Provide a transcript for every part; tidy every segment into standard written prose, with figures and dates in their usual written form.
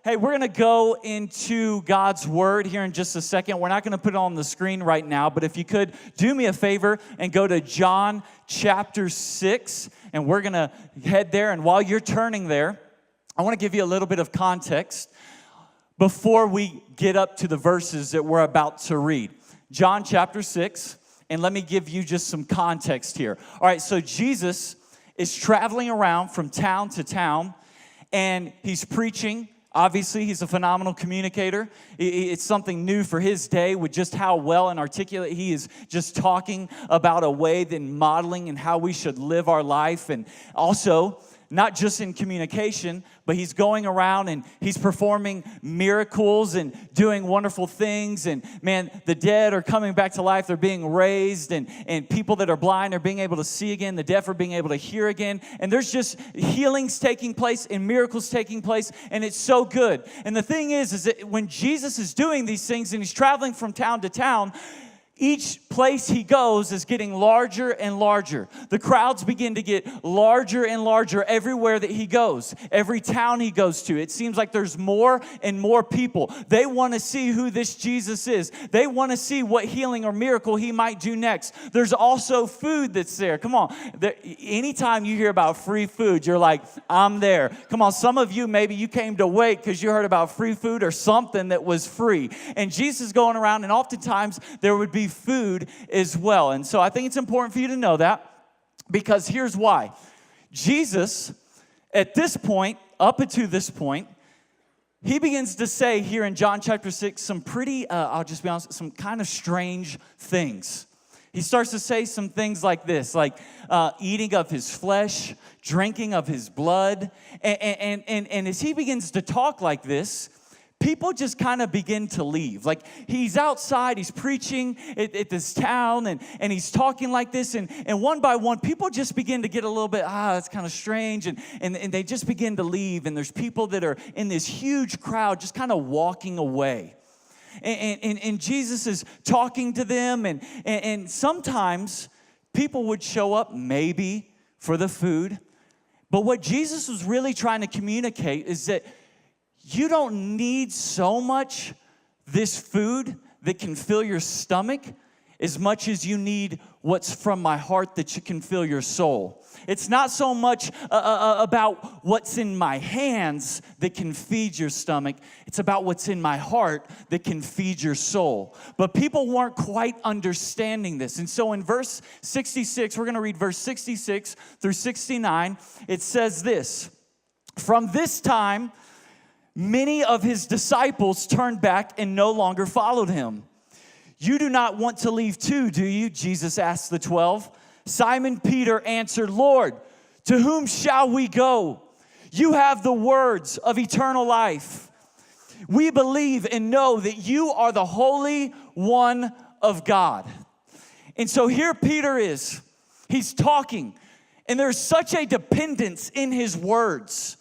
hey, we're going to go into God's Word here in just a second. We're not going to put it on the screen right now, but if you could do me a favor and go to John chapter 6, and we're going to head there. And while you're turning there, I want to give you a little bit of context before we get up to the verses that we're about to read. John chapter 6, and let me give you just some context here. All right, so Jesus is traveling around from town to town, and he's preaching. Obviously, he's a phenomenal communicator. It's something new for his day with just how well and articulate he is just talking about a way, then modeling and how we should live our life. And also, not just in communication, but he's going around and he's performing miracles and doing wonderful things. And man, the dead are coming back to life. They're being raised. And people that are blind are being able to see again. The deaf are being able to hear again. And there's just healings taking place and miracles taking place. And it's so good. And the thing is that when Jesus is doing these things and he's traveling from town to town, each place he goes is getting larger and larger. The crowds begin to get larger and larger everywhere that he goes. Every town he goes to, it seems like there's more and more people. They want to see who this Jesus is. They want to see what healing or miracle he might do next. There's also food that's there. Come on. Anytime you hear about free food, you're like, I'm there. Come on, some of you, maybe you came to wait because you heard about free food or something that was free. And Jesus is going around, and oftentimes there would be food as well. And so I think it's important for you to know that, because here's why. Jesus, at this point, up until this point, he begins to say here in John chapter 6 some pretty, I'll just be honest, some kind of strange things. He starts to say some things like this, like eating of his flesh, drinking of his blood. And as he begins to talk like this, people just kind of begin to leave. Like, he's outside, he's preaching at this town, and he's talking like this, and one by one, people just begin to get a little bit, that's kind of strange, and they just begin to leave, and there's people that are in this huge crowd just kind of walking away. And Jesus is talking to them, and sometimes people would show up maybe for the food, but what Jesus was really trying to communicate is that you don't need so much this food that can fill your stomach as much as you need what's from my heart that you can fill your soul. It's not so much about what's in my hands that can feed your stomach. It's about what's in my heart that can feed your soul. But people weren't quite understanding this. And so in verse 66, we're going to read verse 66 through 69. It says this: "From this time, many of his disciples turned back and no longer followed him. 'You do not want to leave too, do you?' Jesus asked the 12. Simon Peter answered, 'Lord, to whom shall we go? You have the words of eternal life. We believe and know that you are the Holy One of God.'" And so here Peter is. He's talking, and there's such a dependence in his words.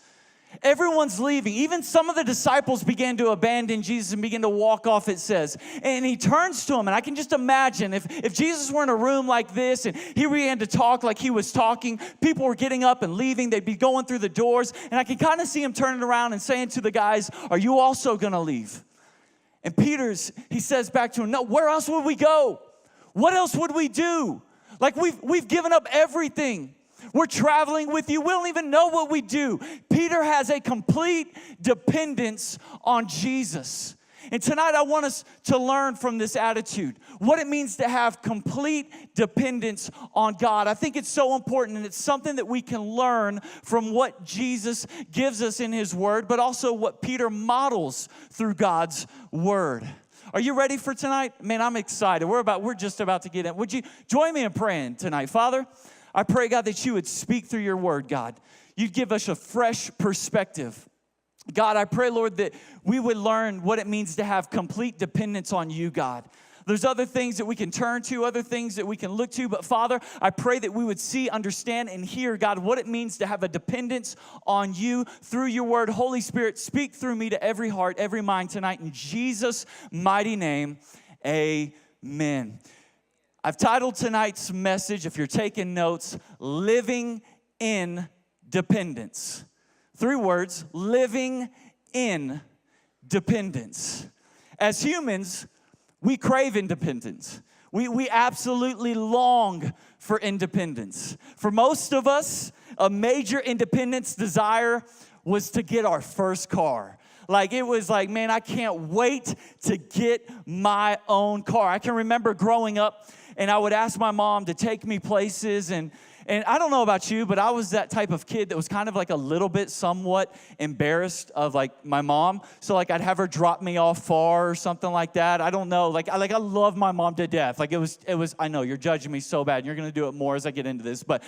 Everyone's leaving. Even some of the disciples began to abandon Jesus and begin to walk off, it says. And he turns to them, and I can just imagine if Jesus were in a room like this and he began to talk like he was talking, people were getting up and leaving. They'd be going through the doors, and I can kind of see him turning around and saying to the guys, "Are you also going to leave?" And he says back to him, "No, where else would we go? What else would we do? Like, we've given up everything. We're traveling with you. We don't even know what we do." Peter has a complete dependence on Jesus. And tonight I want us to learn from this attitude what it means to have complete dependence on God. I think it's so important, and it's something that we can learn from what Jesus gives us in his word, but also what Peter models through God's word. Are you ready for tonight? Man, I'm excited. We're just about to get in. Would you join me in praying tonight? Father, I pray, God, that you would speak through your word, God. You'd give us a fresh perspective. God, I pray, Lord, that we would learn what it means to have complete dependence on you, God. There's other things that we can turn to, other things that we can look to. But, Father, I pray that we would see, understand, and hear, God, what it means to have a dependence on you through your word. Holy Spirit, speak through me to every heart, every mind tonight. In Jesus' mighty name, amen. I've titled tonight's message, if you're taking notes, Living in Dependence. 3 words, living independence. As humans, we crave independence. We absolutely long for independence. For most of us, a major independence desire was to get our first car. Like, it was like, man, I can't wait to get my own car. I can remember growing up, and I would ask my mom to take me places, and I don't know about you, but I was that type of kid that was kind of like a little bit somewhat embarrassed of like my mom. So like I'd have her drop me off far or something like that. I don't know. I love my mom to death. Like it was, I know you're judging me so bad, and you're going to do it more as I get into this, but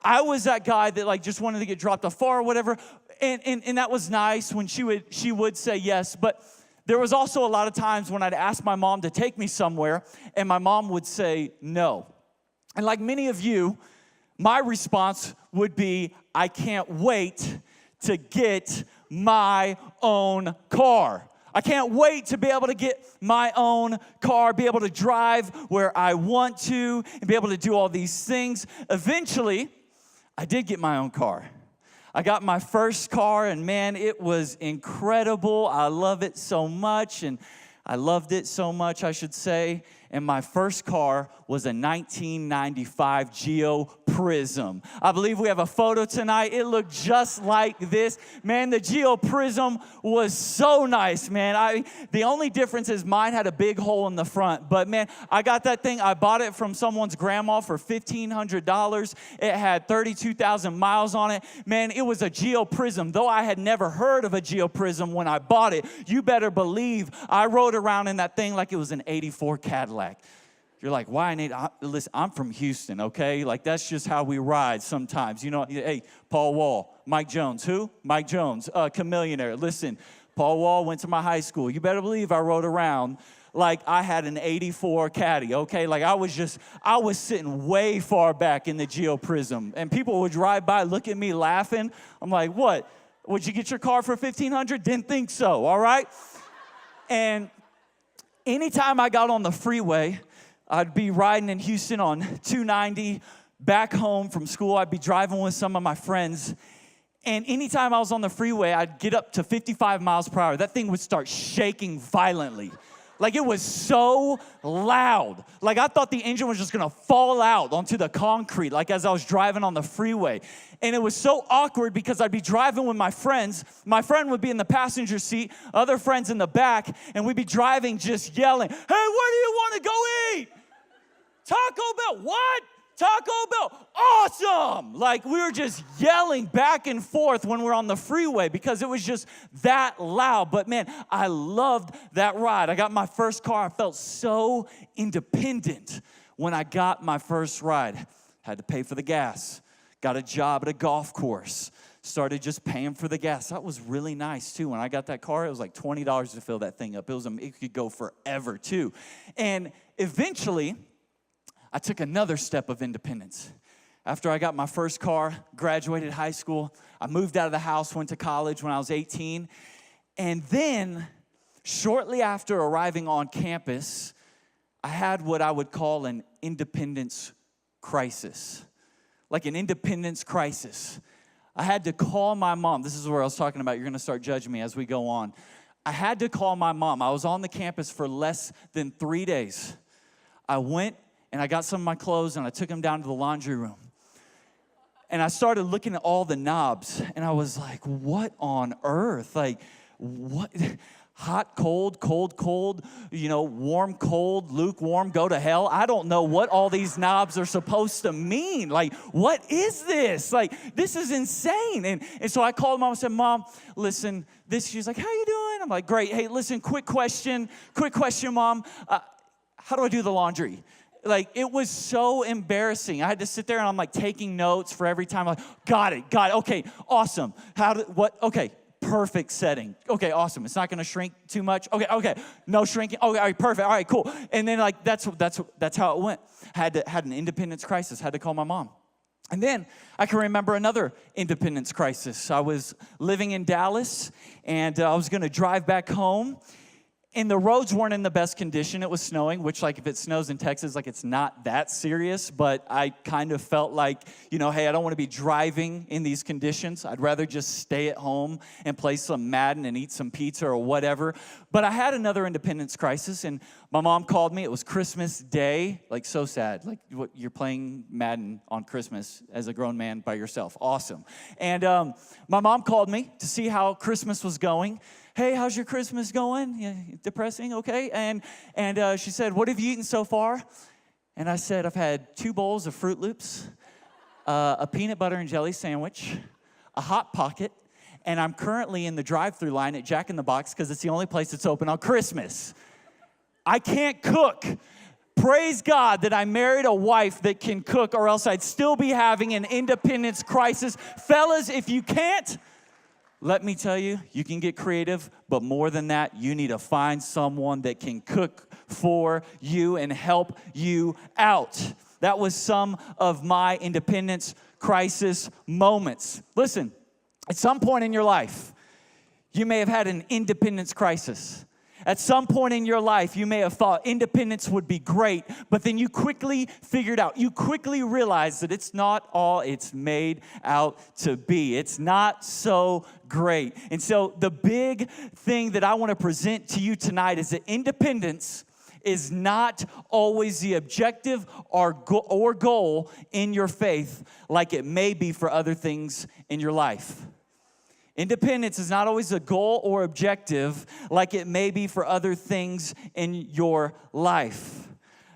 I was that guy that like just wanted to get dropped off far or whatever. And that was nice when she would say yes, but there was also a lot of times when I'd ask my mom to take me somewhere, and my mom would say no. And like many of you, my response would be, I can't wait to get my own car. I can't wait to be able to get my own car, be able to drive where I want to, and be able to do all these things. Eventually, I did get my own car. I got my first car, and man, it was incredible. I love it so much, and I loved it so much, I should say. And my first car was a 1995 Geo Prism. I believe we have a photo tonight. It looked just like this. Man, the Geo Prism was so nice, man. The only difference is mine had a big hole in the front. But man, I got that thing. I bought it from someone's grandma for $1,500. It had 32,000 miles on it. Man, it was a Geo Prism. Though I had never heard of a Geo Prism when I bought it, you better believe I rode around in that thing like it was an '84 Cadillac. You're like, why, Nate? Listen, I'm from Houston, okay? Like, that's just how we ride sometimes. You know, hey, Paul Wall, Mike Jones. Who? Mike Jones, Chameleonaire. Listen, Paul Wall went to my high school. You better believe I rode around like I had an '84 Caddy, okay? Like, I was sitting way far back in the Geo Prism, and people would drive by, look at me laughing. I'm like, what? Would you get your car for $1,500? Didn't think so, all right? And anytime I got on the freeway, I'd be riding in Houston on 290 back home from school. I'd be driving with some of my friends. And anytime I was on the freeway, I'd get up to 55 miles per hour. That thing would start shaking violently. Like, it was so loud. Like, I thought the engine was just going to fall out onto the concrete, like as I was driving on the freeway. And it was so awkward because I'd be driving with my friends. My friend would be in the passenger seat, other friends in the back, and we'd be driving just yelling, hey, where do you want to go eat? Taco Bell. What? Taco Bell. Awesome. Like, we were just yelling back and forth when we're on the freeway because it was just that loud. But man, I loved that ride. I got my first car. I felt so independent when I got my first ride. Had to pay for the gas. Got a job at a golf course. Started just paying for the gas. That was really nice, too. When I got that car, it was like $20 to fill that thing up. It could go forever, too. And eventually, I took another step of independence. After I got my first car, graduated high school, I moved out of the house, went to college when I was 18. And then, shortly after arriving on campus, I had what I would call an independence crisis. Like an independence crisis. I had to call my mom. This is where I was talking about. You're going to start judging me as we go on. I had to call my mom. I was on the campus for less than 3 days. I went and I got some of my clothes and I took them down to the laundry room. And I started looking at all the knobs and I was like, what on earth? Like, what? Hot, cold, cold, cold, warm, cold, lukewarm, go to hell. I don't know what all these knobs are supposed to mean. Like, what is this? Like, this is insane. And so I called Mom and said, Mom, listen, she's like, how you doing? I'm like, great. Hey, listen, quick question, Mom. How do I do the laundry? Like, it was so embarrassing. I had to sit there and I'm like taking notes for every time. I'm like, got it. Okay, awesome. Okay, perfect setting. Okay, awesome. It's not going to shrink too much. Okay, no shrinking. Okay, all right, perfect. All right, cool. And then like that's how it went. Had an independence crisis. Had to call my mom. And then I can remember another independence crisis. I was living in Dallas and I was going to drive back home. And the roads weren't in the best condition. It was snowing, which, like, if it snows in Texas, like, it's not that serious. But I kind of felt like, hey, I don't want to be driving in these conditions. I'd rather just stay at home and play some Madden and eat some pizza or whatever. But I had another independence crisis, and my mom called me. It was Christmas Day. Like, so sad. Like, what, you're playing Madden on Christmas as a grown man by yourself. Awesome. And my mom called me to see how Christmas was going. Hey, how's your Christmas going? Yeah, depressing, okay. And she said, what have you eaten so far? And I said, I've had 2 bowls of Fruit Loops, a peanut butter and jelly sandwich, a Hot Pocket, and I'm currently in the drive-thru line at Jack in the Box because it's the only place that's open on Christmas. I can't cook. Praise God that I married a wife that can cook, or else I'd still be having an independence crisis. Fellas, if you can't, let me tell you, you can get creative, but more than that, you need to find someone that can cook for you and help you out. That was some of my independence crisis moments. Listen, at some point in your life, you may have had an independence crisis. At some point in your life, you may have thought independence would be great, but then you quickly figured out, you quickly realized that it's not all it's made out to be. It's not so great. And so the big thing that I want to present to you tonight is that independence is not always the objective or goal in your faith like it may be for other things in your life. Independence is not always a goal or objective like it may be for other things in your life.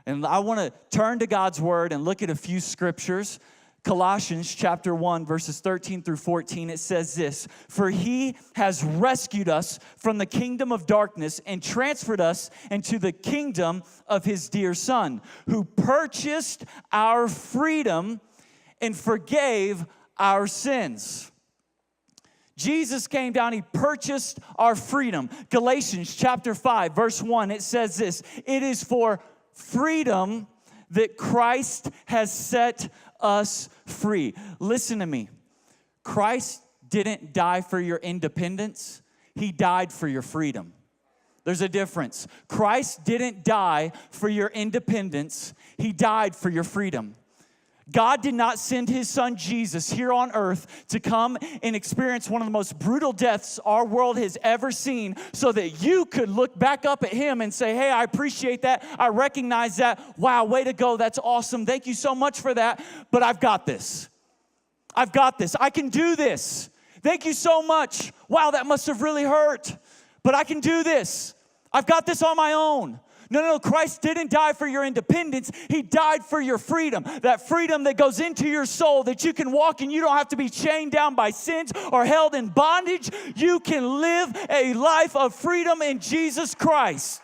And I want to turn to God's Word and look at a few scriptures. Colossians chapter 1, verses 13 through 14, it says this, "For he has rescued us from the kingdom of darkness and transferred us into the kingdom of his dear Son, who purchased our freedom and forgave our sins." Jesus came down, he purchased our freedom. Galatians chapter 5, verse 1, it says this, "It is for freedom that Christ has set us free." Listen to me. Christ didn't die for your independence. He died for your freedom. There's a difference. Christ didn't die for your independence. He died for your freedom. God did not send his son Jesus here on earth to come and experience one of the most brutal deaths our world has ever seen so that you could look back up at him and say, hey, I appreciate that. I recognize that. Wow, way to go. That's awesome. Thank you so much for that. But I've got this. I've got this. I can do this. Thank you so much. Wow, that must have really hurt. But I can do this. I've got this on my own. No, Christ didn't die for your independence. He died for your freedom. That freedom that goes into your soul, that you can walk and you don't have to be chained down by sins or held in bondage. You can live a life of freedom in Jesus Christ.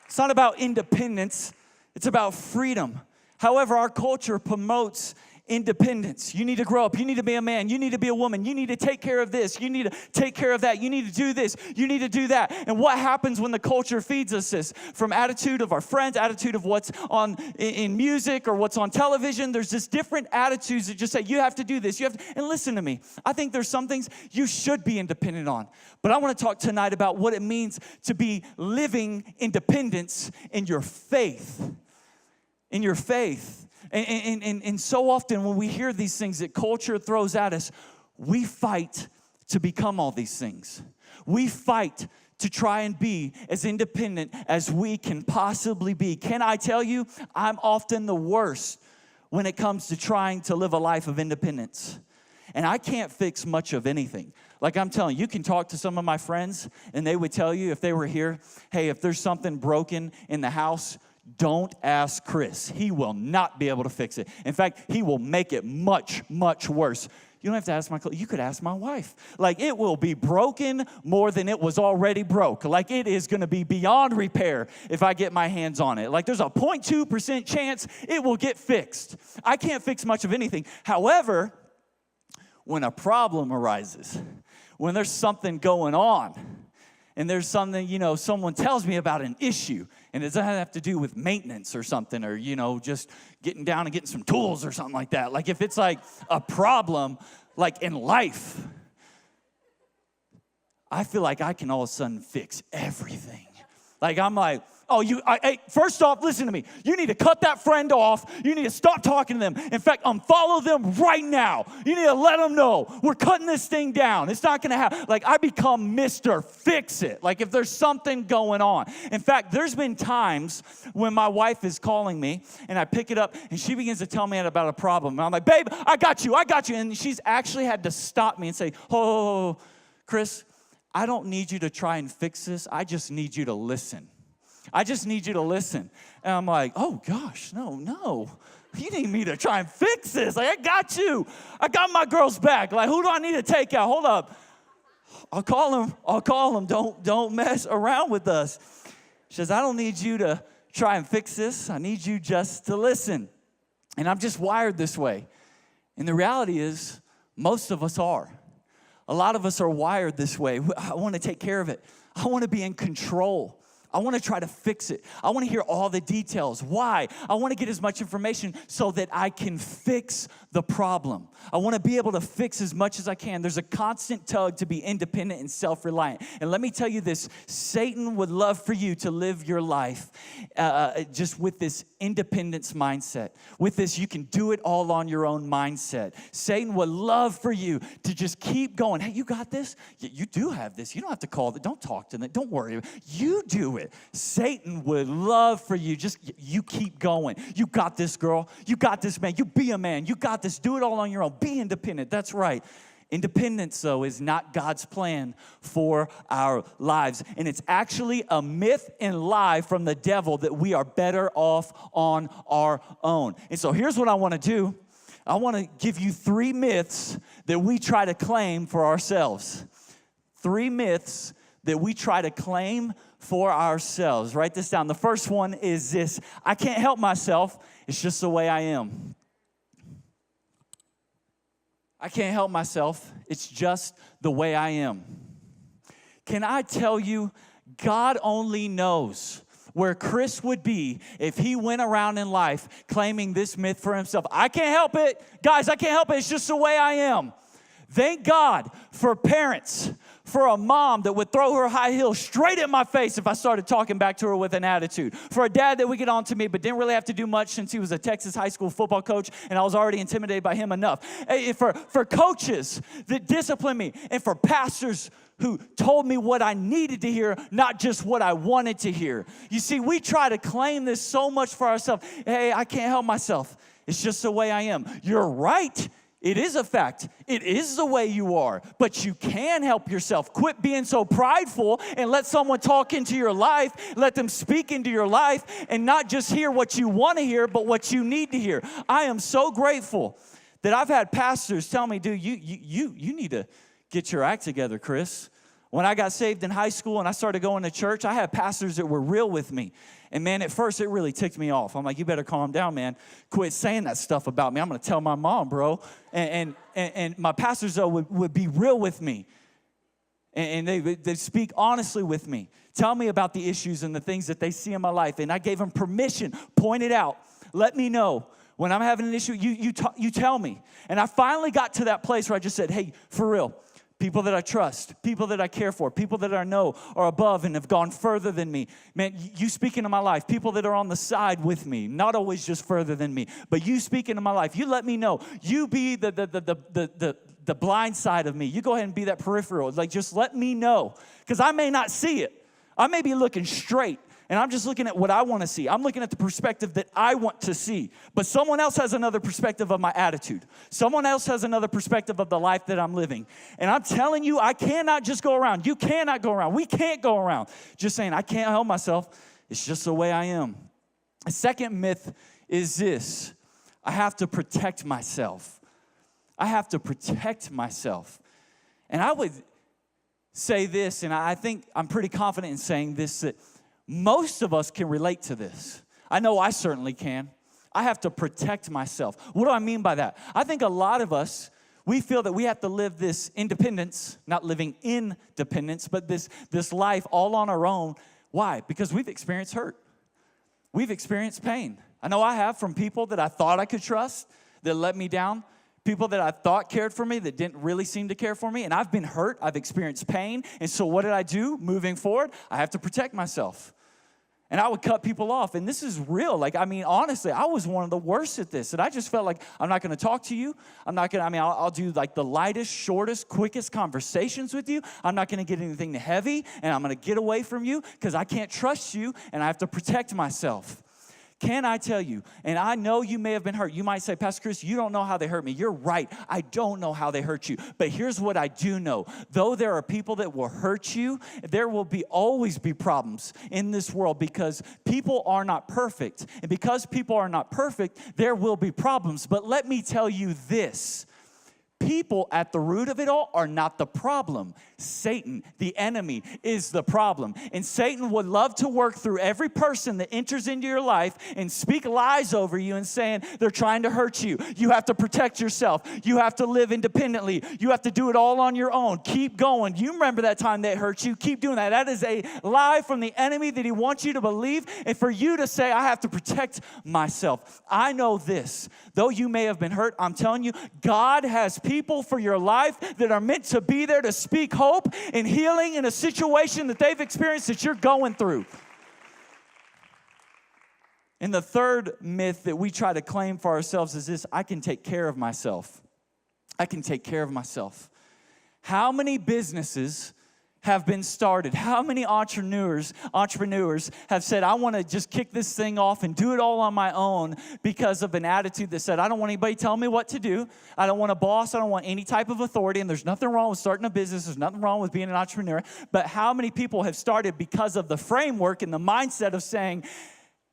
It's not about independence. It's about freedom. However, our culture promotes independence. You need to grow up. You need to be a man. You need to be a woman. You need to take care of this. You need to take care of that. You need to do this. You need to do that. And what happens when the culture feeds us this? From attitude of our friends, attitude of what's on in music or what's on television, there's just different attitudes that just say, you have to do this. You have to. And listen to me. I think there's some things you should be independent on. But I want to talk tonight about what it means to be living independence in your faith. In your faith. And so often when we hear these things that culture throws at us, we fight to become all these things. We fight to try and be as independent as we can possibly be. Can I tell you, I'm often the worst when it comes to trying to live a life of independence. And I can't fix much of anything. Like I'm telling you, you can talk to some of my friends and they would tell you if they were here, hey, if there's something broken in the house, don't ask Chris. He will not be able to fix it. In fact, he will make it much, much worse. You don't have to ask you could ask my wife. Like, it will be broken more than it was already broke. Like, it is going to be beyond repair if I get my hands on it. Like, there's a 0.2% chance it will get fixed. I can't fix much of anything. However, when a problem arises, when there's something going on, and there's something, someone tells me about an issue, and it doesn't have to do with maintenance or something, or, just getting down and getting some tools or something like that. Like, if it's like a problem, like in life, I feel like I can all of a sudden fix everything. Like, I'm like, oh, hey, first off, listen to me. You need to cut that friend off. You need to stop talking to them. In fact, unfollow them right now. You need to let them know we're cutting this thing down. It's not going to happen. Like, I become Mr. Fix It. Like, if there's something going on. In fact, there's been times when my wife is calling me, and I pick it up, and she begins to tell me about a problem. And I'm like, babe, I got you. And she's actually had to stop me and say, oh, Chris, I don't need you to try and fix this. I just need you to listen. I just need you to listen. And I'm like, oh, gosh, no. You need me to try and fix this. Like, I got you. I got my girl's back. Like, who do I need to take out? Hold up. I'll call him. Don't mess around with us. She says, I don't need you to try and fix this. I need you just to listen. And I'm just wired this way. And the reality is, most of us are. A lot of us are wired this way. I want to take care of it. I want to be in control. I want to try to fix it. I want to hear all the details. Why? I want to get as much information so that I can fix the problem. I want to be able to fix as much as I can. There's a constant tug to be independent and self-reliant. And let me tell you this, Satan would love for you to live your life just with this independence mindset. With this, you can do it all on your own mindset. Satan would love for you to just keep going. Hey, you got this? You do have this. You don't have to call it. Don't talk to them. Don't worry. You do it. Satan would love for you. Just you keep going. You got this, girl. You got this, man. You be a man. You got this. Do it all on your own. Be independent. That's right. Independence, though, is not God's plan for our lives. And it's actually a myth and lie from the devil that we are better off on our own. And so here's what I want to do. I want to give you 3 myths that we try to claim for ourselves. 3 myths that we try to claim for ourselves. Write this down. The first one is this: I can't help myself. It's just the way I am. I can't help myself. It's just the way I am. Can I tell you, God only knows where Chris would be if he went around in life claiming this myth for himself. I can't help it. Guys, I can't help it. It's just the way I am. Thank God for parents, for a mom that would throw her high heels straight at my face if I started talking back to her with an attitude. For a dad that would get on to me but didn't really have to do much since he was a Texas high school football coach and I was already intimidated by him enough. For coaches that disciplined me, and for pastors who told me what I needed to hear, not just what I wanted to hear. You see, we try to claim this so much for ourselves. Hey, I can't help myself. It's just the way I am. You're right. It is a fact. It is the way you are. But you can help yourself. Quit being so prideful and let someone talk into your life. Let them speak into your life and not just hear what you want to hear, but what you need to hear. I am so grateful that I've had pastors tell me, dude, you need to get your act together, Chris. When I got saved in high school and I started going to church, I had pastors that were real with me. And man, at first it really ticked me off. I'm like, you better calm down, man. Quit saying that stuff about me. I'm going to tell my mom, bro. And my pastors, though, would be real with me. And they speak honestly with me. Tell me about the issues and the things that they see in my life. And I gave them permission, point it out. Let me know. When I'm having an issue, you tell me. And I finally got to that place where I just said, hey, for real. People that I trust, people that I care for, people that I know are above and have gone further than me. Man, you speak into my life. People that are on the side with me, not always just further than me, but you speak into my life. You let me know. You be the blind side of me. You go ahead and be that peripheral. Like, just let me know, because I may not see it. I may be looking straight, and I'm just looking at what I want to see. I'm looking at the perspective that I want to see. But someone else has another perspective of my attitude. Someone else has another perspective of the life that I'm living. And I'm telling you, I cannot just go around. You cannot go around. We can't go around just saying, I can't help myself. It's just the way I am. A second myth is this: I have to protect myself. I have to protect myself. And I would say this, and I think I'm pretty confident in saying this, that most of us can relate to this. I know I certainly can. I have to protect myself. What do I mean by that? I think a lot of us, we feel that we have to live this independence, not living in dependence, but this life all on our own. Why? Because we've experienced hurt. We've experienced pain. I know I have, from people that I thought I could trust that let me down. people that I thought cared for me that didn't really seem to care for me. And I've been hurt. I've experienced pain. And so what did I do moving forward? I have to protect myself. And I would cut people off. And this is real. Honestly, I was one of the worst at this. And I just felt like, I'm not going to talk to you. I'll do like the lightest, shortest, quickest conversations with you. I'm not going to get anything heavy. And I'm going to get away from you because I can't trust you. And I have to protect myself. Can I tell you, and I know you may have been hurt. You might say, Pastor Chris, you don't know how they hurt me. You're right. I don't know how they hurt you. But here's what I do know. Though there are people that will hurt you, there will always be problems in this world because people are not perfect. And because people are not perfect, there will be problems. But let me tell you this. People at the root of it all are not the problem. Satan, the enemy, is the problem. And Satan would love to work through every person that enters into your life and speak lies over you and saying they're trying to hurt you. You have to protect yourself. You have to live independently. You have to do it all on your own. Keep going. You remember that time they hurt you. Keep doing that. That is a lie from the enemy that he wants you to believe. And for you to say, I have to protect myself. I know this. Though you may have been hurt, I'm telling you, God has people for your life that are meant to be there to speak hope and healing in a situation that they've experienced that you're going through. And the third myth that we try to claim for ourselves is this: I can take care of myself. I can take care of myself. How many businesses have been started? How many entrepreneurs have said, I want to just kick this thing off and do it all on my own because of an attitude that said, I don't want anybody telling me what to do. I don't want a boss. I don't want any type of authority. And there's nothing wrong with starting a business. There's nothing wrong with being an entrepreneur. But how many people have started because of the framework and the mindset of saying,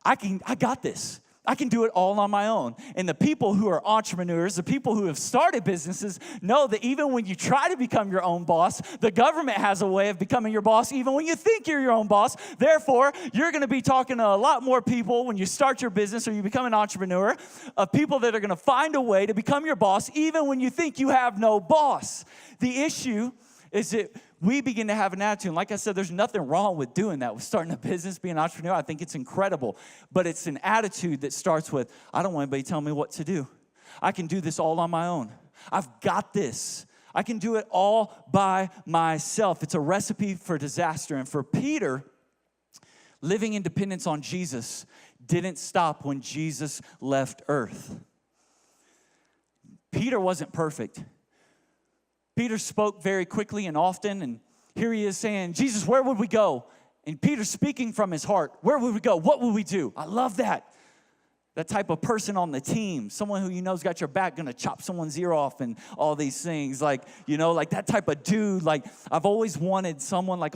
I got this. I can do it all on my own. And the people who are entrepreneurs, the people who have started businesses, know that even when you try to become your own boss, the government has a way of becoming your boss even when you think you're your own boss. Therefore, you're going to be talking to a lot more people when you start your business or you become an entrepreneur, of people that are going to find a way to become your boss even when you think you have no boss. The issue is that we begin to have an attitude. And like I said, there's nothing wrong with doing that, with starting a business, being an entrepreneur. I think it's incredible. But it's an attitude that starts with, I don't want anybody telling me what to do. I can do this all on my own. I've got this. I can do it all by myself. It's a recipe for disaster. And for Peter, living in dependence on Jesus didn't stop when Jesus left earth. Peter wasn't perfect. Peter spoke very quickly and often, and here he is saying, Jesus, where would we go? And Peter's speaking from his heart. Where would we go? What would we do? I love that. That type of person on the team, someone who you know's got your back, gonna chop someone's ear off and all these things. Like that type of dude. Like, I've always wanted someone like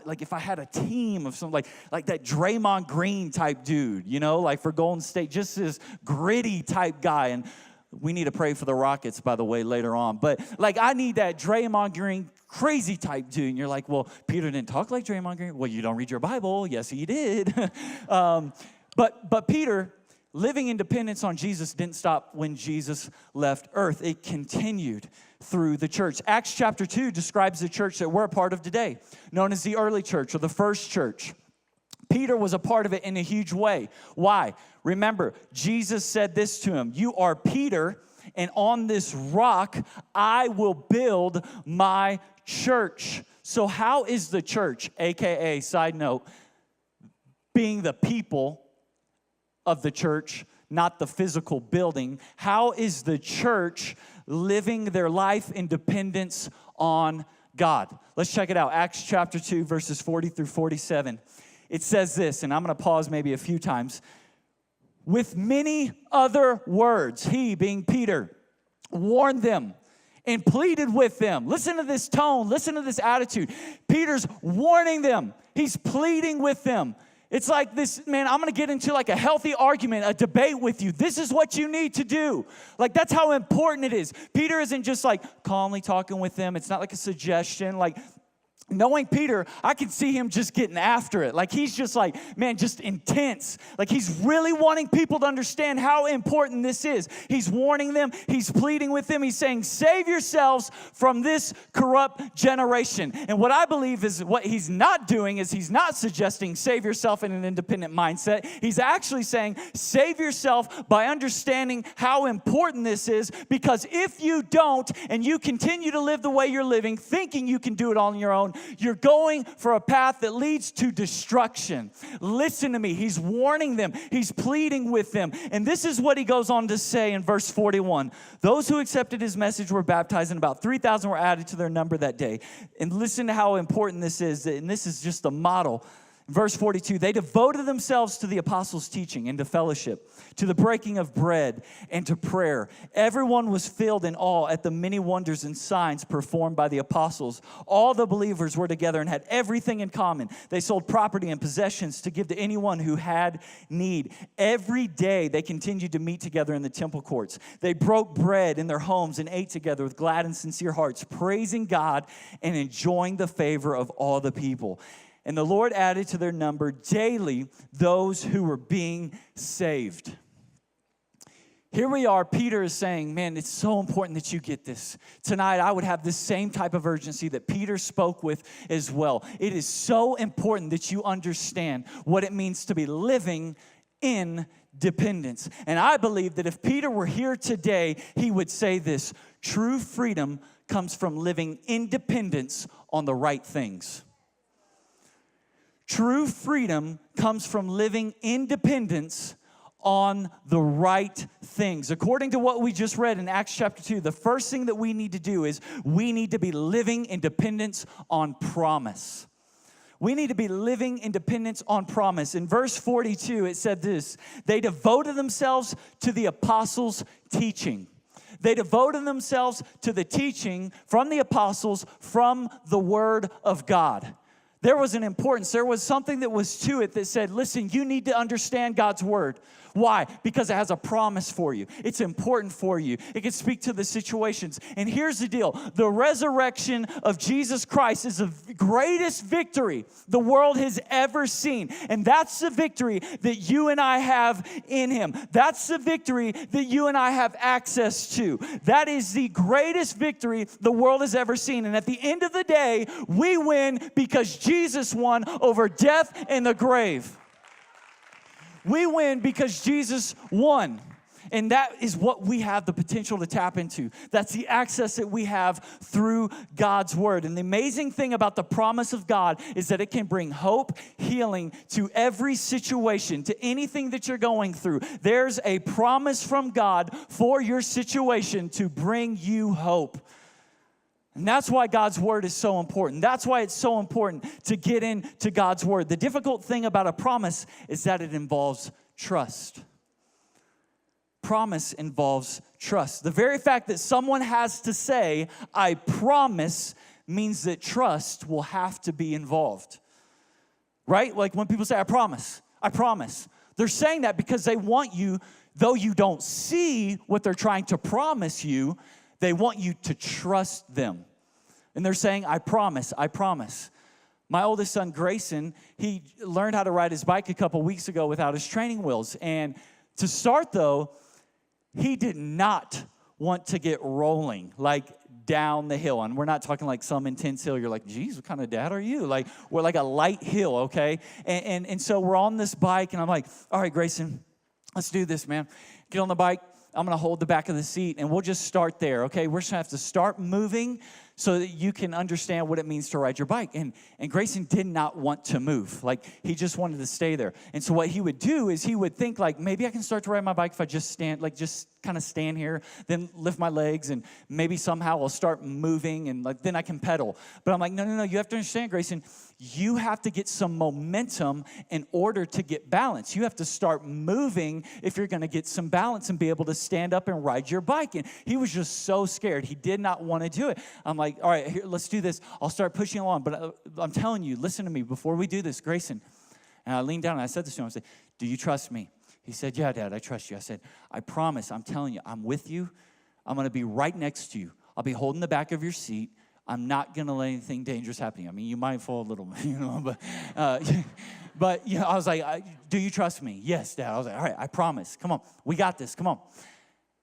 like if I had a team of some, like that Draymond Green type dude, like for Golden State, just this gritty type guy. And we need to pray for the Rockets, by the way, later on. But, I need that Draymond Green crazy type dude. And you're like, well, Peter didn't talk like Draymond Green. Well, you don't read your Bible. Yes, he did. But Peter, living in dependence on Jesus, didn't stop when Jesus left earth. It continued through the church. Acts chapter 2 describes the church that we're a part of today, known as the early church or the first church. Peter was a part of it in a huge way. Why? Remember, Jesus said this to him, you are Peter, and on this rock I will build my church. So how is the church, a.k.a., side note, being the people of the church, not the physical building, how is the church living their life in dependence on God? Let's check it out. Acts chapter 2, verses 40 through 47. It says this, and I'm going to pause maybe a few times. With many other words, he, being Peter, warned them and pleaded with them. Listen to this tone. Listen to this attitude. Peter's warning them. He's pleading with them. It's like this, man, I'm going to get into like a healthy argument, a debate with you. This is what you need to do. Like, that's how important it is. Peter isn't just like calmly talking with them. It's not like a suggestion. Like, knowing Peter, I can see him just getting after it. Like he's just like, man, just intense. Like he's really wanting people to understand how important this is. He's warning them. He's pleading with them. He's saying, save yourselves from this corrupt generation. And what I believe is what he's not doing is he's not suggesting save yourself in an independent mindset. He's actually saying save yourself by understanding how important this is, because if you don't and you continue to live the way you're living, thinking you can do it on your own, you're going for a path that leads to destruction. Listen to me. He's warning them. He's pleading with them. And this is what he goes on to say in verse 41. Those who accepted his message were baptized, and about 3,000 were added to their number that day. And listen to how important this is. And this is just a model. Verse 42, they devoted themselves to the apostles' teaching and to fellowship, to the breaking of bread and to prayer. Everyone was filled in awe at the many wonders and signs performed by the apostles. All the believers were together and had everything in common. They sold property and possessions to give to anyone who had need. Every day they continued to meet together in the temple courts. They broke bread in their homes and ate together with glad and sincere hearts, praising God and enjoying the favor of all the people. And the Lord added to their number daily those who were being saved. Here we are, Peter is saying, man, it's so important that you get this. Tonight, I would have this same type of urgency that Peter spoke with as well. It is so important that you understand what it means to be living in dependence. And I believe that if Peter were here today, he would say this: true freedom comes from living in dependence on the right things. True freedom comes from living in dependence on the right things. According to what we just read in Acts chapter 2, the first thing that we need to do is we need to be living in dependence on promise. We need to be living in dependence on promise. In verse 42, it said this: they devoted themselves to the apostles' teaching. They devoted themselves to the teaching from the apostles from the Word of God. There was an importance. There was something that was to it that said, listen, you need to understand God's word. Why? Because it has a promise for you. It's important for you. It can speak to the situations. And here's the deal. The resurrection of Jesus Christ is the greatest victory the world has ever seen. And that's the victory that you and I have in him. That's the victory that you and I have access to. That is the greatest victory the world has ever seen. And at the end of the day, we win because Jesus won over death and the grave. We win because Jesus won. And that is what we have the potential to tap into. That's the access that we have through God's word. And the amazing thing about the promise of God is that it can bring hope, healing to every situation, to anything that you're going through. There's a promise from God for your situation to bring you hope. And that's why God's word is so important. That's why it's so important to get into God's word. The difficult thing about a promise is that it involves trust. Promise involves trust. The very fact that someone has to say, I promise, means that trust will have to be involved. Right? Like when people say, I promise. They're saying that because they want you, though you don't see what they're trying to promise you, they want you to trust them. And they're saying, I promise. My oldest son, Grayson, he learned how to ride his bike a couple weeks ago without his training wheels. And to start, though, he did not want to get rolling, like down the hill. And we're not talking like some intense hill. You're like, geez, what kind of dad are you? Like, we're like a light hill, okay? And so we're on this bike, and I'm like, all right, Grayson, let's do this, man. Get on the bike. I'm going to hold the back of the seat, and we'll just start there, okay? We're just going to have to start moving so that you can understand what it means to ride your bike. And Grayson did not want to move. Like, he just wanted to stay there. And so what he would do is he would think, like, maybe I can start to ride my bike if I just stand, like, just kind of stand here, then lift my legs, and maybe somehow I'll start moving, and, like, then I can pedal. But I'm like, no, you have to understand, Grayson, you have to get some momentum in order to get balance. You have to start moving if you're going to get some balance and be able to stand up and ride your bike. And he was just so scared. He did not want to do it. I'm like, all right, here, let's do this. I'll start pushing along. But I'm telling you, listen to me. Before we do this, Grayson, and I leaned down and I said this to him. I said, do you trust me? He said, yeah, Dad, I trust you. I said, I promise. I'm telling you, I'm with you. I'm going to be right next to you. I'll be holding the back of your seat. I'm not going to let anything dangerous happen. I mean, you might fall a little, but I was like, do you trust me? Yes, Dad. I was like, all right, I promise. Come on, we got this. Come on.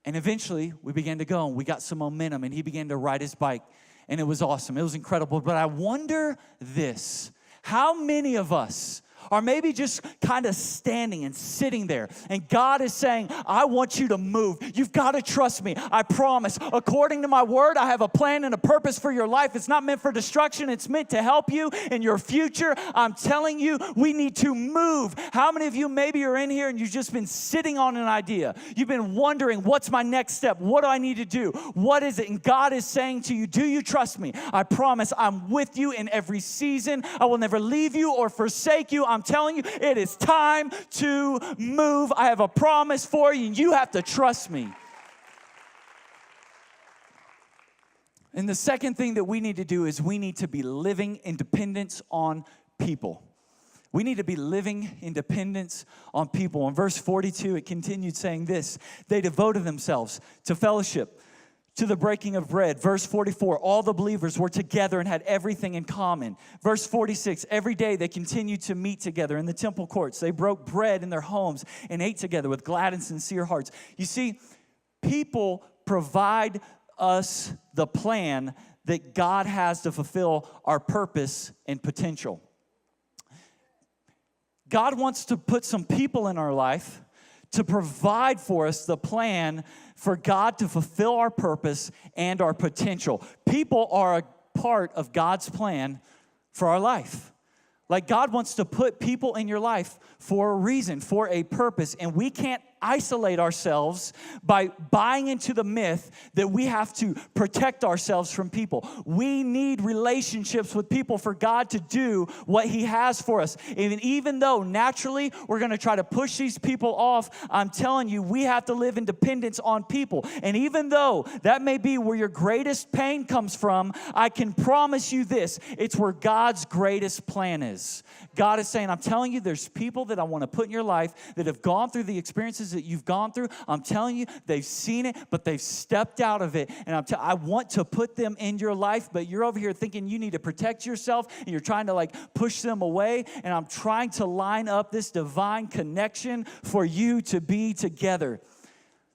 And eventually, we began to go, and we got some momentum, and he began to ride his bike, and it was awesome. It was incredible. But I wonder this, how many of us are maybe just kind of standing and sitting there, and God is saying, I want you to move. You've got to trust me. I promise. According to my word, I have a plan and a purpose for your life. It's not meant for destruction. It's meant to help you in your future. I'm telling you, we need to move. How many of you maybe are in here and you've just been sitting on an idea? You've been wondering, what's my next step? What do I need to do? What is it? And God is saying to you, do you trust me? I promise I'm with you in every season. I will never leave you or forsake you. I'm telling you, it is time to move. I have a promise for you, and you have to trust me. And the second thing that we need to do is we need to be living in dependence on people. We need to be living in dependence on people. In verse 42, it continued saying this: they devoted themselves to fellowship, to the breaking of bread. Verse 44, all the believers were together and had everything in common. Verse 46, every day they continued to meet together in the temple courts. They broke bread in their homes and ate together with glad and sincere hearts. You see, people provide us the plan that God has to fulfill our purpose and potential. God wants to put some people in our life to provide for us the plan for God to fulfill our purpose and our potential. People are a part of God's plan for our life. Like, God wants to put people in your life for a reason, for a purpose, and we can't isolate ourselves by buying into the myth that we have to protect ourselves from people. We need relationships with people for God to do what He has for us. Even though naturally we're going to try to push these people off, I'm telling you, we have to live in dependence on people. And even though that may be where your greatest pain comes from, I can promise you this: it's where God's greatest plan is. God is saying, I'm telling you, there's people that I want to put in your life that have gone through the experiences that you've gone through. I'm telling you, they've seen it, but they've stepped out of it. And I want to put them in your life, but you're over here thinking you need to protect yourself, and you're trying to push them away. And I'm trying to line up this divine connection for you to be together.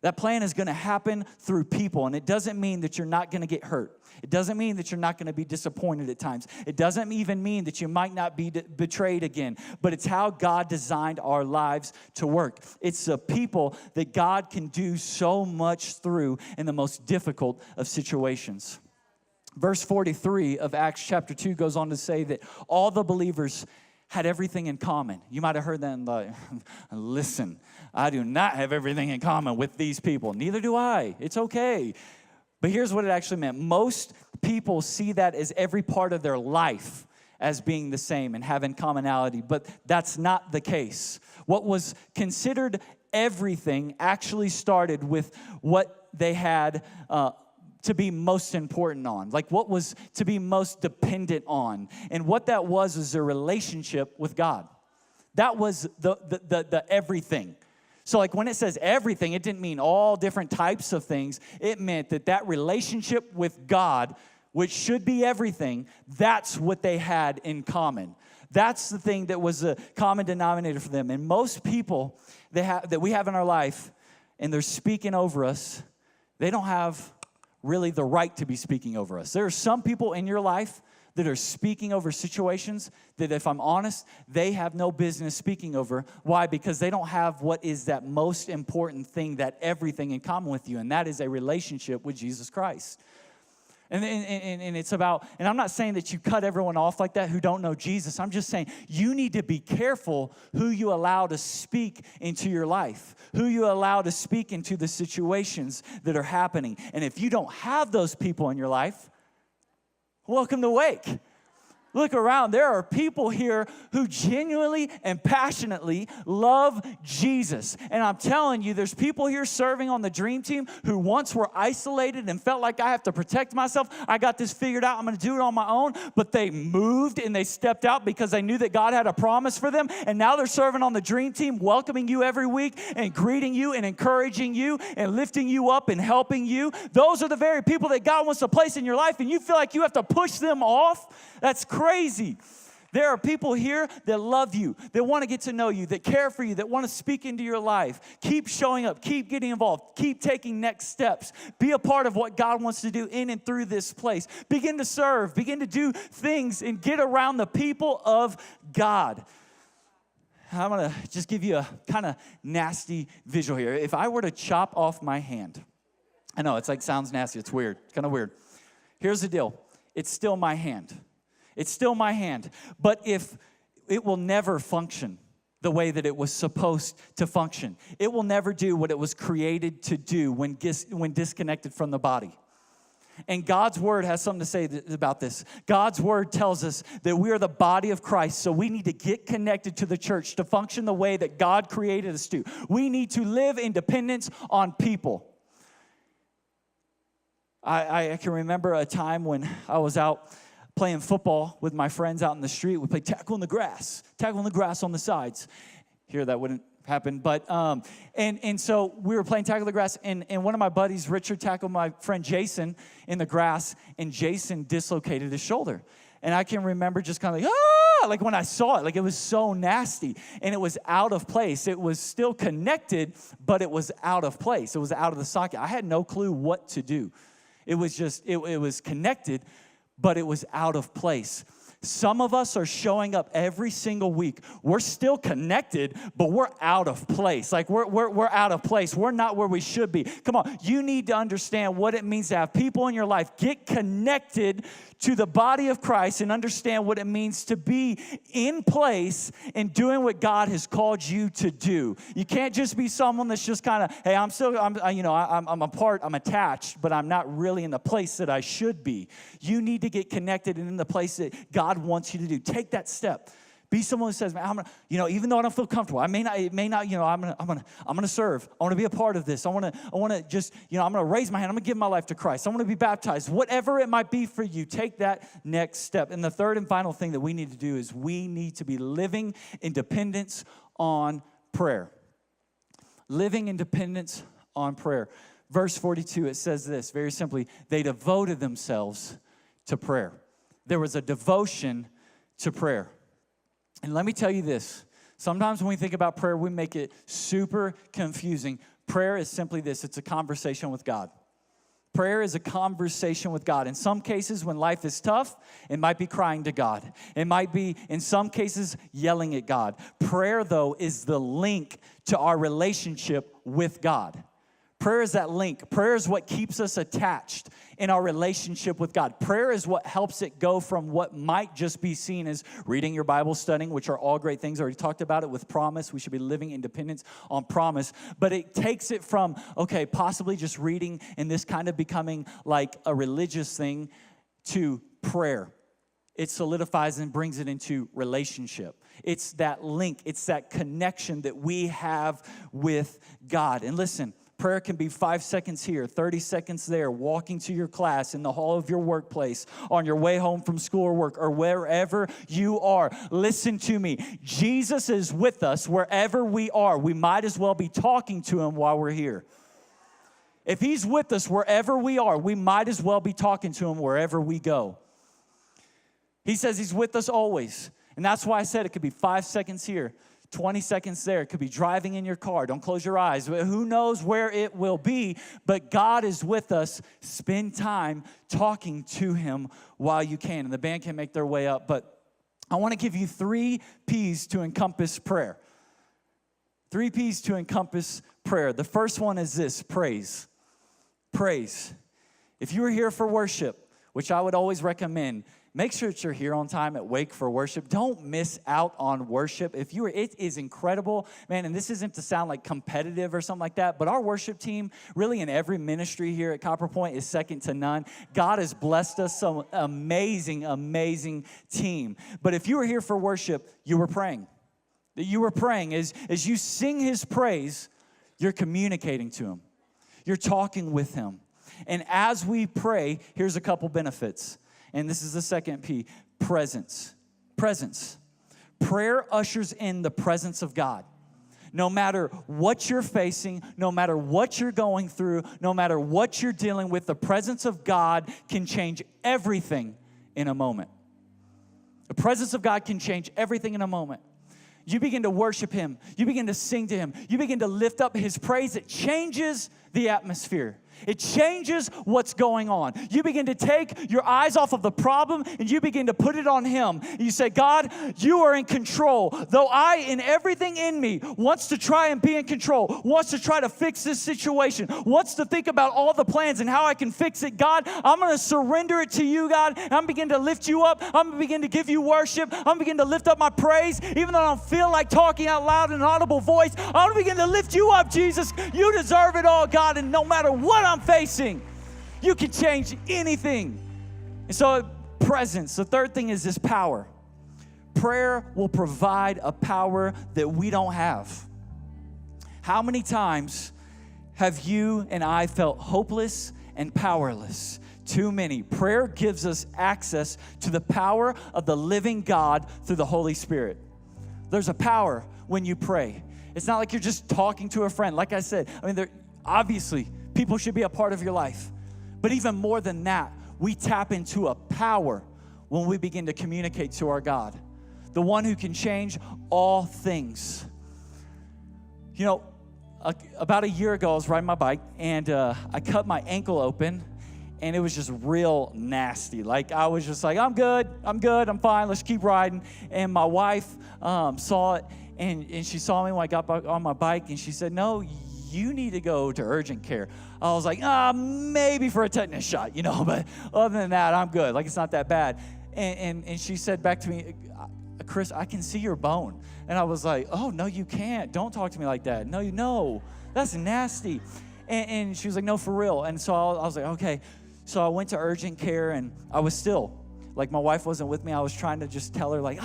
That plan is going to happen through people, and it doesn't mean that you're not going to get hurt. It doesn't mean that you're not going to be disappointed at times. It doesn't even mean that you might not be betrayed again, but it's how God designed our lives to work. It's the people that God can do so much through in the most difficult of situations. Verse 43 of Acts chapter 2 goes on to say that all the believers had everything in common. You might have heard that and listen, I do not have everything in common with these people. Neither do I. It's okay. But here's what it actually meant. Most people see that as every part of their life as being the same and having commonality, but that's not the case. What was considered everything actually started with what they had to be most important on, like what was to be most dependent on. And what that was their relationship with God. That was the everything. So when it says everything, it didn't mean all different types of things. It meant that relationship with God, which should be everything, that's what they had in common. That's the thing that was a common denominator for them. And most people that we have in our life, and they're speaking over us, they don't have really the right to be speaking over us. There are some people in your life that are speaking over situations that, if I'm honest, they have no business speaking over. Why? Because they don't have what is that most important thing, that everything in common with you, and that is a relationship with Jesus Christ. And it's about, and I'm not saying that you cut everyone off like that who don't know Jesus. I'm just saying you need to be careful who you allow to speak into your life, who you allow to speak into the situations that are happening. And if you don't have those people in your life, welcome to Wake. Look around. There are people here who genuinely and passionately love Jesus. And I'm telling you, there's people here serving on the dream team who once were isolated and felt like I have to protect myself. I got this figured out. I'm going to do it on my own. But they moved and they stepped out because they knew that God had a promise for them. And now they're serving on the dream team, welcoming you every week and greeting you and encouraging you and lifting you up and helping you. Those are the very people that God wants to place in your life, and you feel like you have to push them off. That's crazy. There are people here that love you, that want to get to know you, that care for you, that want to speak into your life. Keep showing up. Keep getting involved. Keep taking next steps. Be a part of what God wants to do in and through this place. Begin to serve. Begin to do things and get around the people of God. I'm going to just give you a kind of nasty visual here. If I were to chop off my hand, I know it's like sounds nasty. It's weird. It's kind of weird. Here's the deal. It's still my hand. It's still my hand. But if it will never function the way that it was supposed to function. It will never do what it was created to do when disconnected from the body. And God's word has something to say about this. God's word tells us that we are the body of Christ, so we need to get connected to the church to function the way that God created us to. We need to live in dependence on people. I can remember a time when I was out playing football with my friends out in the street. We played tackle in the grass on the sides. Here, that wouldn't happen, but and so we were playing tackle in the grass, and one of my buddies, Richard, tackled my friend Jason in the grass, and Jason dislocated his shoulder. And I can remember just kind of like when I saw it, like it was so nasty, and it was out of place. It was still connected, but it was out of place. It was out of the socket. I had no clue what to do. It was just, it was connected, but it was out of place. Some of us are showing up every single week. We're still connected, but we're out of place. Like we're out of place. We're not where we should be. Come on, you need to understand what it means to have people in your life. Get connected to the body of Christ and understand what it means to be in place and doing what God has called you to do. You can't just be someone that's just kind of, hey, I'm attached, but I'm not really in the place that I should be. You need to get connected and in the place that God wants you to do. Take that step. Be someone who says, man, I'm gonna, even though I don't feel comfortable, I'm gonna serve. I want to be a part of this. I want to just, I'm gonna raise my hand. I'm gonna give my life to Christ. I want to be baptized. Whatever it might be for you, take that next step. And the third and final thing that we need to do is we need to be living in dependence on prayer. Living in dependence on prayer. Verse 42, it says this, very simply, they devoted themselves to prayer. There was a devotion to prayer. And let me tell you this. Sometimes when we think about prayer, we make it super confusing. Prayer is simply this. It's a conversation with God. Prayer is a conversation with God. In some cases, when life is tough, it might be crying to God. It might be, in some cases, yelling at God. Prayer, though, is the link to our relationship with God. Prayer is that link. Prayer is what keeps us attached in our relationship with God. Prayer is what helps it go from what might just be seen as reading your Bible, studying, which are all great things. I already talked about it with promise. We should be living in dependence on promise. But it takes it from, okay, possibly just reading and this kind of becoming like a religious thing to prayer. It solidifies and brings it into relationship. It's that link. It's that connection that we have with God. And listen, prayer can be 5 seconds here, 30 seconds there, walking to your class, in the hall of your workplace, on your way home from school or work, or wherever you are. Listen to me. Jesus is with us wherever we are. We might as well be talking to him while we're here. If he's with us wherever we are, we might as well be talking to him wherever we go. He says he's with us always. And that's why I said it could be 5 seconds here, 20 seconds there. It could be driving in your car. Don't close your eyes. Who knows where it will be, but God is with us. Spend time talking to him while you can. And the band can make their way up, but I want to give you 3 P's to encompass prayer. 3 P's to encompass prayer. The first one is this: praise. Praise. If you are here for worship, which I would always recommend, Make sure that you're here on time at Wake for worship. Don't miss out on worship. It is incredible, man, and this isn't to sound like competitive or something like that, but our worship team, really in every ministry here at Copper Point, is second to none. God has blessed us some amazing, amazing team. But if you were here for worship, you were praying. You were praying. As you sing his praise, you're communicating to him. You're talking with him. And as we pray, here's a couple benefits. And this is the second P, presence. Presence. Prayer ushers in the presence of God. No matter what you're facing, no matter what you're going through, no matter what you're dealing with, the presence of God can change everything in a moment. The presence of God can change everything in a moment. You begin to worship him. You begin to sing to him. You begin to lift up his praise. It changes the atmosphere. It changes what's going on. You begin to take your eyes off of the problem and you begin to put it on him. You say, God, you are in control. Though I, in everything in me, wants to try and be in control, wants to try to fix this situation, wants to think about all the plans and how I can fix it, God, I'm going to surrender it to you, God. I'm going to begin to lift you up. I'm going to begin to give you worship. I'm going to begin to lift up my praise. Even though I don't feel like talking out loud in an audible voice, I'm going to begin to lift you up, Jesus. You deserve it all, God, and no matter what I'm facing, you can change anything. And so presence. The third thing is this power. Prayer will provide a power that we don't have. How many times have you and I felt hopeless and powerless? Too many. Prayer gives us access to the power of the living God through the Holy Spirit. There's a power when you pray. It's not like you're just talking to a friend. Like I said, obviously, people should be a part of your life. But even more than that, we tap into a power when we begin to communicate to our God, the one who can change all things. You know, about a year ago, I was riding my bike, and I cut my ankle open, and it was just real nasty. Like, I was just like, I'm good, I'm fine, let's keep riding. And my wife saw it, and she saw me when I got back on my bike, and she said, no, you need to go to urgent care. I was like, maybe for a tetanus shot, but other than that, I'm good. Like, it's not that bad. And she said back to me, Chris, I can see your bone. And I was like, oh, no, you can't. Don't talk to me like that. No, that's nasty. And she was like, no, for real. And so I was like, okay. So I went to urgent care, and I was still, like, my wife wasn't with me. I was trying to just tell her, like,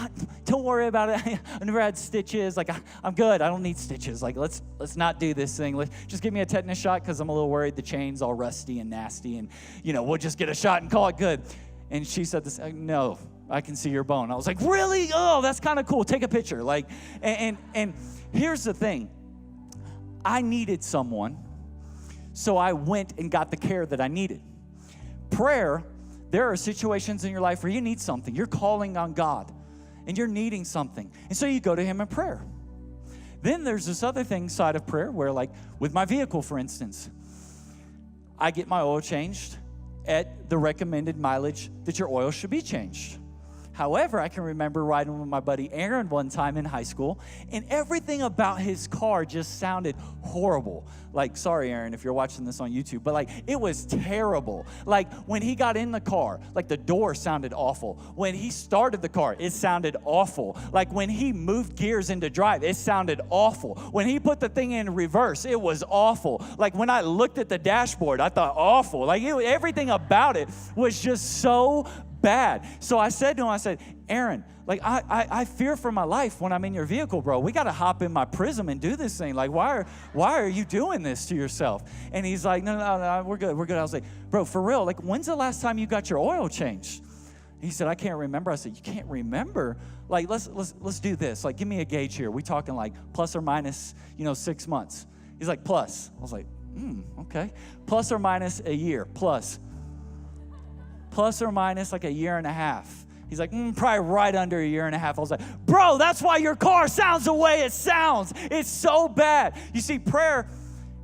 don't worry about it. I never had stitches. Like, I'm good. I don't need stitches. Like, let's not do this thing. Just give me a tetanus shot because I'm a little worried the chain's all rusty and nasty, and, we'll just get a shot and call it good. And she said this, no, I can see your bone. I was like, really? Oh, that's kind of cool. Take a picture. Like, and here's the thing. I needed someone, so I went and got the care that I needed. Prayer, there are situations in your life where you need something. You're calling on God, and you're needing something. And so you go to him in prayer. Then there's this other thing side of prayer where, like, with my vehicle, for instance, I get my oil changed at the recommended mileage that your oil should be changed. However, I can remember riding with my buddy Aaron one time in high school, and everything about his car just sounded horrible. Like, sorry, Aaron, if you're watching this on YouTube, but, like, it was terrible. Like, when he got in the car, like, the door sounded awful. When he started the car, it sounded awful. Like, when he moved gears into drive, it sounded awful. When he put the thing in reverse, it was awful. Like, when I looked at the dashboard, I thought awful. Like, everything about it was just so bad. So I said to him, Aaron, like, I fear for my life when I'm in your vehicle, bro. We got to hop in my Prism and do this thing. Like, why are you doing this to yourself? And he's like, no, we're good. I was like, bro, for real, like, when's the last time you got your oil changed? He said, I can't remember. I said, you can't remember? Like, let's do this. Like, give me a gauge here. We talking like plus or minus, 6 months. He's like, plus. I was like, okay. Plus or minus a year, plus or minus like a year and a half. He's like, probably right under a year and a half. I was like, bro, that's why your car sounds the way it sounds. It's so bad. You see, prayer,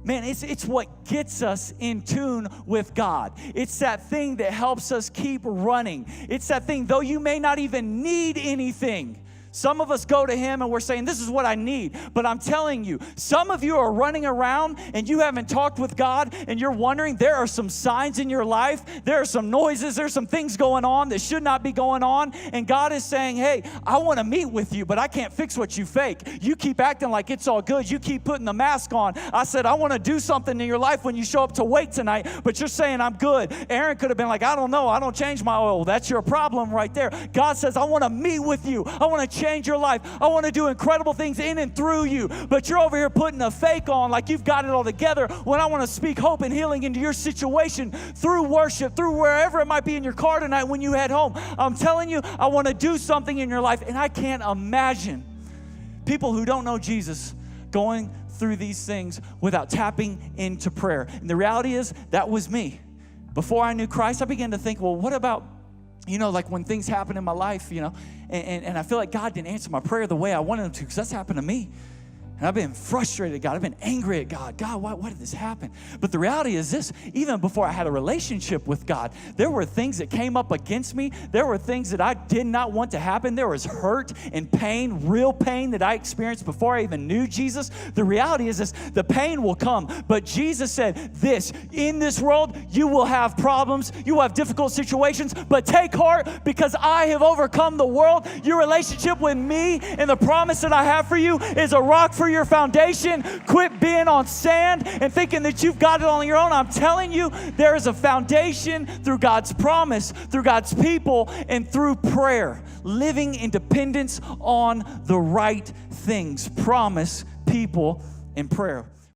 man, it's what gets us in tune with God. It's that thing that helps us keep running. It's that thing, though you may not even need anything, Some of us go to him and we're saying, this is what I need. But I'm telling you, some of you are running around and you haven't talked with God and you're wondering, there are some signs in your life. There are some noises. There's some things going on that should not be going on. And God is saying, hey, I want to meet with you, but I can't fix what you fake. You keep acting like it's all good. You keep putting the mask on. I said, I want to do something in your life when you show up to wait tonight, but you're saying I'm good. Aaron could have been like, I don't know. I don't change my oil. That's your problem right there. God says, I want to meet with you. I want to change your life. I want to do incredible things in and through you, but you're over here putting a fake on like you've got it all together when I want to speak hope and healing into your situation through worship, through wherever it might be in your car tonight when you head home. I'm telling you, I want to do something in your life, and I can't imagine people who don't know Jesus going through these things without tapping into prayer. And the reality is, that was me. Before I knew Christ, I began to think, well, what about, like when things happen in my life, and I feel like God didn't answer my prayer the way I wanted him to, because that's happened to me. And I've been frustrated at God. I've been angry at God. God, why did this happen? But the reality is this, even before I had a relationship with God, there were things that came up against me. There were things that I did not want to happen. There was hurt and pain, real pain that I experienced before I even knew Jesus. The reality is this, the pain will come. But Jesus said this, in this world, you will have problems. You will have difficult situations, but take heart because I have overcome the world. Your relationship with me and the promise that I have for you is a rock for your foundation. Quit being on sand and thinking that you've got it on your own. I'm telling you, there is a foundation through God's promise, through God's people, and through prayer. Living in dependence on the right things. Promise, people, and prayer.